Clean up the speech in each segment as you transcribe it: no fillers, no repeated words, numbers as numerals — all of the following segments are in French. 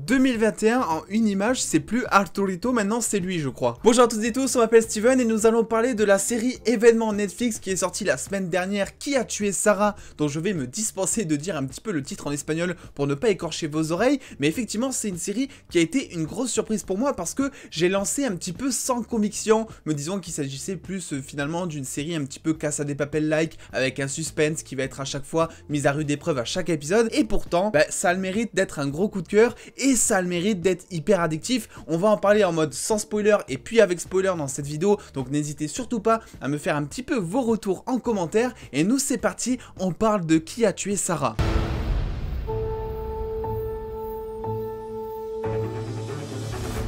2021 en une image, c'est plus Arturito, maintenant c'est lui je crois. Bonjour à toutes et tous, on m'appelle Steven et nous allons parler de la série événement Netflix qui est sortie la semaine dernière, Qui a tué Sarah, dont je vais me dispenser de dire un petit peu le titre en espagnol pour ne pas écorcher vos oreilles, mais effectivement c'est une série qui a été une grosse surprise pour moi parce que j'ai lancé un petit peu sans conviction, me disant qu'il s'agissait plus finalement d'une série un petit peu Casa de Papel-like, avec un suspense qui va être à chaque fois mis à rude épreuve à chaque épisode, et pourtant ça a le mérite d'être un gros coup de cœur et ça a le mérite d'être hyper addictif. On va en parler en mode sans spoiler et puis avec spoiler dans cette vidéo, donc n'hésitez surtout pas à me faire un petit peu vos retours en commentaire. Et nous c'est parti, on parle de Qui a tué Sarah.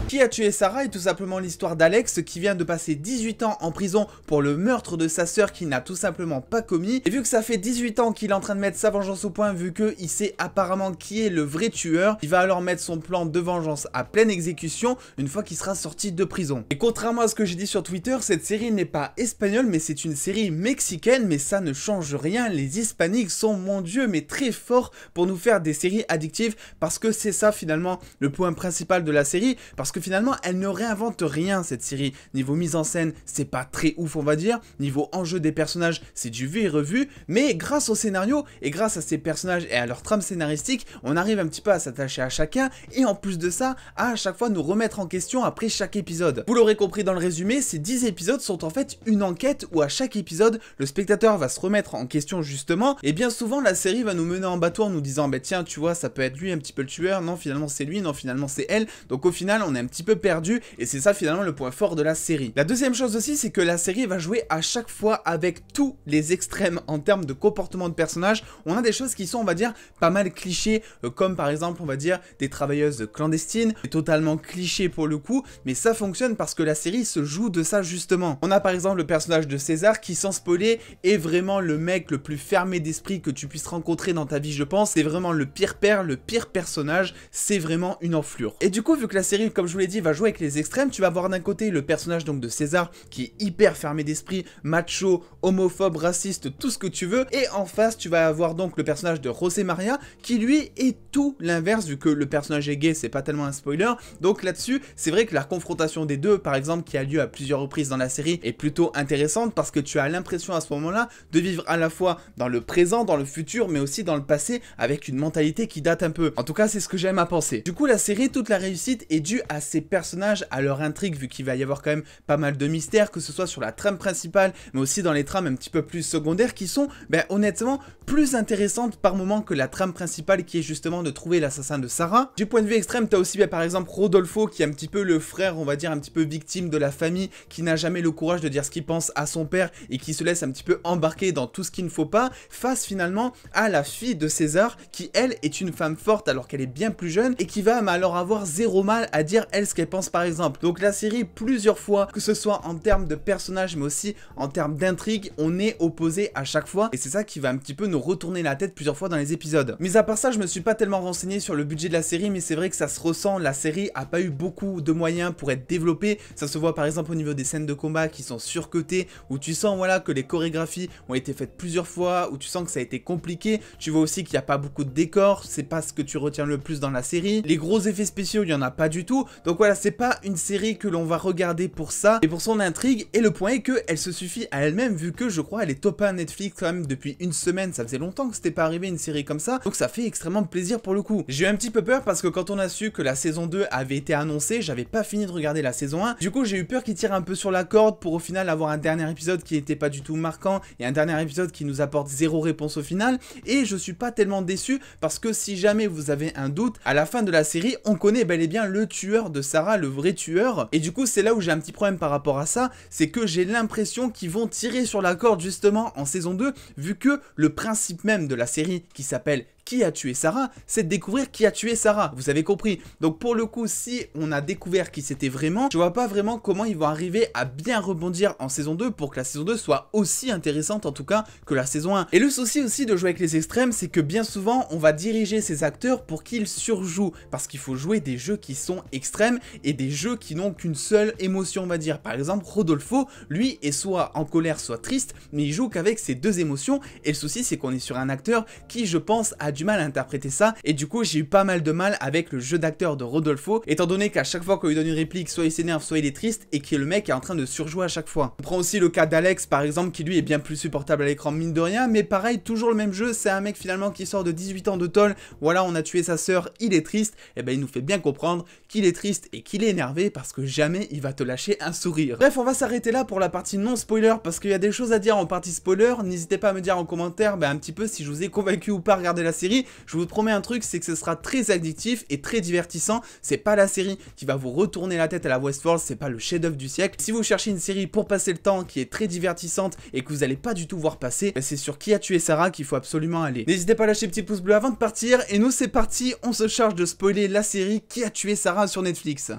Qui a tué Sarah est tout simplement l'histoire d'Alex qui vient de passer 18 ans en prison pour le meurtre de sa sœur qu'il n'a tout simplement pas commis. Et vu que ça fait 18 ans qu'il est en train de mettre sa vengeance au point, vu qu'il sait apparemment qui est le vrai tueur, il va alors mettre son plan de vengeance à pleine exécution une fois qu'il sera sorti de prison. Et contrairement à ce que j'ai dit sur Twitter, cette série n'est pas espagnole mais c'est une série mexicaine, mais ça ne change rien. Les hispaniques sont, mon dieu, mais très forts pour nous faire des séries addictives, parce que c'est ça finalement le point principal de la série, parce que finalement elle ne réinvente rien cette série. Niveau mise en scène c'est pas très ouf on va dire, niveau enjeu des personnages c'est du vu et revu, mais grâce au scénario et grâce à ces personnages et à leur trame scénaristique, on arrive un petit peu à s'attacher à chacun et en plus de ça à chaque fois nous remettre en question après chaque épisode. Vous l'aurez compris dans le résumé, ces 10 épisodes sont en fait une enquête où à chaque épisode le spectateur va se remettre en question justement, et bien souvent la série va nous mener en bateau en nous disant bah tiens tu vois ça peut être lui un petit peu le tueur, non finalement c'est lui, non finalement c'est elle, donc au final on est un petit peu perdu et c'est ça finalement le point fort de la série. La deuxième chose aussi c'est que la série va jouer à chaque fois avec tous les extrêmes en termes de comportement de personnages. On a des choses qui sont on va dire pas mal clichés, comme par exemple on va dire des travailleuses clandestines, c'est totalement cliché pour le coup, mais ça fonctionne parce que la série se joue de ça justement. On a par exemple le personnage de César qui, sans spoiler, est vraiment le mec le plus fermé d'esprit que tu puisses rencontrer dans ta vie je pense. C'est vraiment le pire père, le pire personnage, c'est vraiment une enflure. Et du coup vu que la série comme je vous l'ai dit va jouer avec les extrêmes, tu vas voir d'un côté le personnage donc de César qui est hyper fermé d'esprit, macho, homophobe, raciste, tout ce que tu veux, et en face tu vas avoir donc le personnage de José Maria qui lui est tout l'inverse, vu que le personnage est gay, c'est pas tellement un spoiler. Donc là-dessus c'est vrai que la confrontation des deux par exemple qui a lieu à plusieurs reprises dans la série est plutôt intéressante, parce que tu as l'impression à ce moment-là de vivre à la fois dans le présent, dans le futur, mais aussi dans le passé, avec une mentalité qui date un peu. En tout cas c'est ce que j'aime à penser. Du coup la série, toute la réussite est due à ces personnages, à leur intrigue, vu qu'il va y avoir quand même pas mal de mystères, que ce soit sur la trame principale mais aussi dans les trames un petit peu plus secondaires qui sont honnêtement plus intéressantes par moment que la trame principale qui est justement de trouver l'assassin de Sarah. Du point de vue extrême, tu as aussi par exemple Rodolfo qui est un petit peu le frère on va dire un petit peu victime de la famille, qui n'a jamais le courage de dire ce qu'il pense à son père et qui se laisse un petit peu embarquer dans tout ce qu'il ne faut pas, face finalement à la fille de César qui elle est une femme forte alors qu'elle est bien plus jeune et qui va alors avoir zéro mal à dire elle ce qu'elle pense par exemple. Donc la série plusieurs fois, que ce soit en termes de personnages mais aussi en termes d'intrigue, on est opposé à chaque fois et c'est ça qui va un petit peu nous retourner la tête plusieurs fois dans les épisodes. Mais à part ça je me suis pas tellement renseigné sur le budget de la série, mais c'est vrai que ça se ressent, la série a pas eu beaucoup de moyens pour être développée, ça se voit par exemple au niveau des scènes de combat qui sont surcutées, où tu sens voilà que les chorégraphies ont été faites plusieurs fois, où tu sens que ça a été compliqué. Tu vois aussi qu'il n'y a pas beaucoup de décors, c'est pas ce que tu retiens le plus dans la série. Les gros effets spéciaux il y en a pas du tout, donc voilà c'est pas une série que l'on va regarder pour ça et pour son intrigue, et le point est que elle se suffit à elle-même, vu que je crois elle est top 1 Netflix quand même depuis une semaine. Ça faisait longtemps que c'était pas arrivé une série comme ça, donc ça fait extrêmement plaisir pour le coup. J'ai eu un petit peu peur parce que quand on a su que la saison 2 avait été annoncée, j'avais pas fini de regarder la saison 1, du coup j'ai eu peur qu'il tire un peu sur la corde pour au final avoir un dernier épisode qui était pas du tout marquant et un dernier épisode qui nous apporte zéro réponse au final. Et je suis pas tellement déçu parce que si jamais vous avez un doute, à la fin de la série on connaît bel et bien le tueur de Sarah, le vrai tueur, et du coup c'est là où j'ai un petit problème par rapport à ça, c'est que j'ai l'impression qu'ils vont tirer sur la corde justement en saison 2, vu que le principe même de la série qui s'appelle Qui a tué Sarah, c'est de découvrir qui a tué Sarah, vous avez compris. Donc pour le coup, si on a découvert qui c'était vraiment, je vois pas vraiment comment ils vont arriver à bien rebondir en saison 2 pour que la saison 2 soit aussi intéressante en tout cas que la saison 1. Et le souci aussi de jouer avec les extrêmes, c'est que bien souvent on va diriger ces acteurs pour qu'ils surjouent, parce qu'il faut jouer des jeux qui sont extrêmes et des jeux qui n'ont qu'une seule émotion on va dire. Par exemple Rodolfo, lui est soit en colère soit triste, mais il joue qu'avec ces deux émotions, et le souci c'est qu'on est sur un acteur qui je pense a du mal à interpréter ça, et du coup j'ai eu pas mal de mal avec le jeu d'acteur de Rodolfo, étant donné qu'à chaque fois qu'on lui donne une réplique, soit il s'énerve, soit il est triste, et que le mec est en train de surjouer à chaque fois. On prend aussi le cas d'Alex par exemple, qui lui est bien plus supportable à l'écran mine de rien, mais pareil, toujours le même jeu, c'est un mec finalement qui sort de 18 ans de tôle, voilà on a tué sa sœur, il est triste, et ben il nous fait bien comprendre qu'il est triste et qu'il est énervé parce que jamais il va te lâcher un sourire. Bref, on va s'arrêter là pour la partie non spoiler parce qu'il y a des choses à dire en partie spoiler, n'hésitez pas à me dire en commentaire un petit peu si je vous ai convaincu ou pas à regarder la série. Je vous promets un truc, c'est que ce sera très addictif et très divertissant, c'est pas la série qui va vous retourner la tête à la Westworld, c'est pas le chef-d'œuvre du siècle. Si vous cherchez une série pour passer le temps qui est très divertissante et que vous allez pas du tout voir passer, c'est sur Qui a tué Sarah qu'il faut absolument aller. N'hésitez pas à lâcher petit pouce bleu avant de partir, et nous c'est parti, on se charge de spoiler la série Qui a tué Sarah sur Netflix.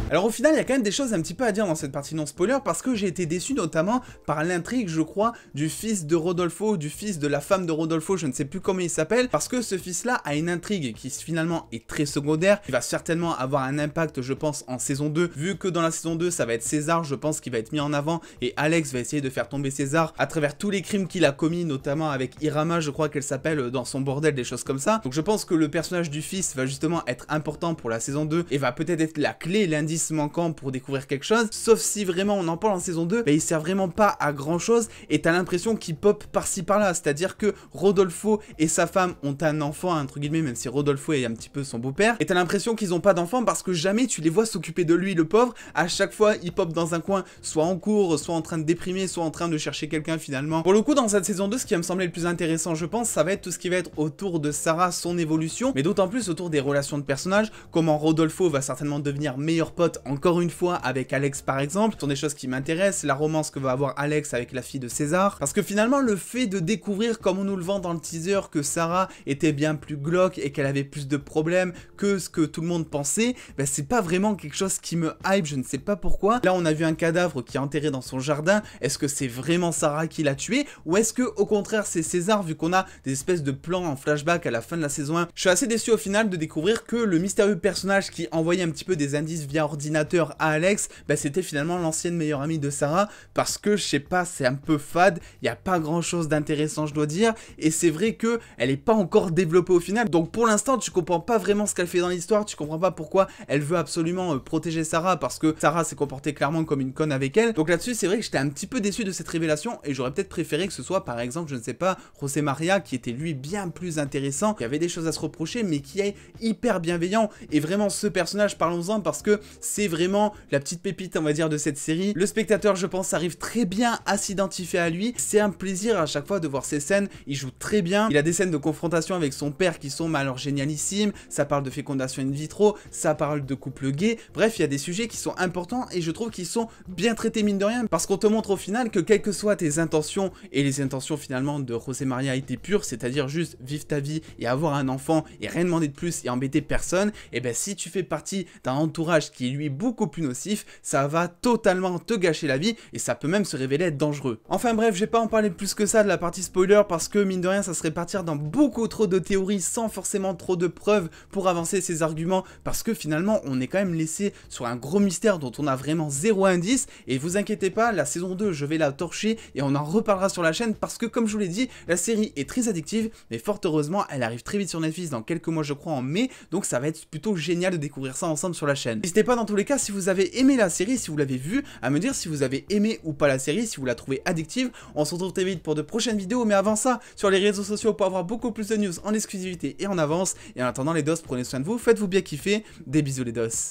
Alors au final, il y a quand même des choses un petit peu à dire dans cette partie non spoiler parce que j'ai été déçu notamment par l'intrigue, je crois, du fils de Rodolfo, du fils de la femme de Rodolfo, je ne sais plus comment il s'appelle, parce que ce fils-là a une intrigue qui finalement est très secondaire, qui va certainement avoir un impact, je pense, en saison 2, vu que dans la saison 2, ça va être César, je pense, qui va être mis en avant, et Alex va essayer de faire tomber César à travers tous les crimes qu'il a commis, notamment avec Irama, je crois qu'elle s'appelle, dans son bordel, des choses comme ça. Donc je pense que le personnage du fils va justement être important pour la saison 2, et va peut-être être la clé, l'indice manquant pour découvrir quelque chose, sauf si vraiment on en parle en saison 2, il sert vraiment pas à grand chose et t'as l'impression qu'il pop par-ci par-là, c'est-à-dire que Rodolfo et sa femme ont un enfant entre guillemets, même si Rodolfo est un petit peu son beau-père, et t'as l'impression qu'ils ont pas d'enfant parce que jamais tu les vois s'occuper de lui, le pauvre. À chaque fois il pop dans un coin, soit en cours, soit en train de déprimer, soit en train de chercher quelqu'un finalement. Pour le coup, dans cette saison 2, ce qui va me sembler le plus intéressant, je pense, ça va être tout ce qui va être autour de Sarah, son évolution, mais d'autant plus autour des relations de personnages, comment Rodolfo va certainement devenir meilleur pote encore une fois avec Alex par exemple. Ce sont des choses qui m'intéressent, la romance que va avoir Alex avec la fille de César, parce que finalement le fait de découvrir, comme on nous le vend dans le teaser, que Sarah était bien plus glauque et qu'elle avait plus de problèmes que ce que tout le monde pensait, c'est pas vraiment quelque chose qui me hype, je ne sais pas pourquoi. Là on a vu un cadavre qui est enterré dans son jardin, est-ce que c'est vraiment Sarah qui l'a tué, ou est-ce que au contraire c'est César, vu qu'on a des espèces de plans en flashback à la fin de la saison 1. Je suis assez déçu au final de découvrir que le mystérieux personnage qui envoyait un petit peu des indices via ordinateur à Alex, c'était finalement l'ancienne meilleure amie de Sarah, parce que je sais pas, c'est un peu fade, il n'y a pas grand chose d'intéressant je dois dire, et c'est vrai que elle est pas encore développée au final, donc pour l'instant tu comprends pas vraiment ce qu'elle fait dans l'histoire, tu comprends pas pourquoi elle veut absolument protéger Sarah, parce que Sarah s'est comportée clairement comme une conne avec elle. Donc là-dessus c'est vrai que j'étais un petit peu déçu de cette révélation, et j'aurais peut-être préféré que ce soit par exemple, je ne sais pas, José Maria, qui était lui bien plus intéressant, qui avait des choses à se reprocher, mais qui est hyper bienveillant, et vraiment ce personnage, parlons-en, parce que c'est vraiment la petite pépite on va dire de cette série. Le spectateur je pense arrive très bien à s'identifier à lui, c'est un plaisir à chaque fois de voir ces scènes, il joue très bien, il a des scènes de confrontation avec son père qui sont alors génialissimes, ça parle de fécondation in vitro, ça parle de couple gay, bref il y a des sujets qui sont importants et je trouve qu'ils sont bien traités mine de rien, parce qu'on te montre au final que quelles que soient tes intentions, et les intentions finalement de José Maria étaient pures, c'est-à-dire juste vivre ta vie et avoir un enfant et rien demander de plus et embêter personne, et si tu fais partie d'un entourage qui est lui beaucoup plus nocif, ça va totalement te gâcher la vie et ça peut même se révéler être dangereux. Enfin bref, je vais pas en parler plus que ça de la partie spoiler parce que mine de rien ça serait partir dans beaucoup trop de théories sans forcément trop de preuves pour avancer ces arguments, parce que finalement on est quand même laissé sur un gros mystère dont on a vraiment zéro indice, et vous inquiétez pas, la saison 2 je vais la torcher et on en reparlera sur la chaîne parce que comme je vous l'ai dit, la série est très addictive, mais fort heureusement elle arrive très vite sur Netflix dans quelques mois je crois en mai, donc ça va être plutôt génial de découvrir ça ensemble sur la chaîne. N'hésitez pas dans tous les cas, si vous avez aimé la série, si vous l'avez vue, à me dire si vous avez aimé ou pas la série, si vous la trouvez addictive. On se retrouve très vite pour de prochaines vidéos, mais avant ça, sur les réseaux sociaux pour avoir beaucoup plus de news en exclusivité et en avance. Et en attendant les dos, prenez soin de vous, faites-vous bien kiffer, des bisous les dos.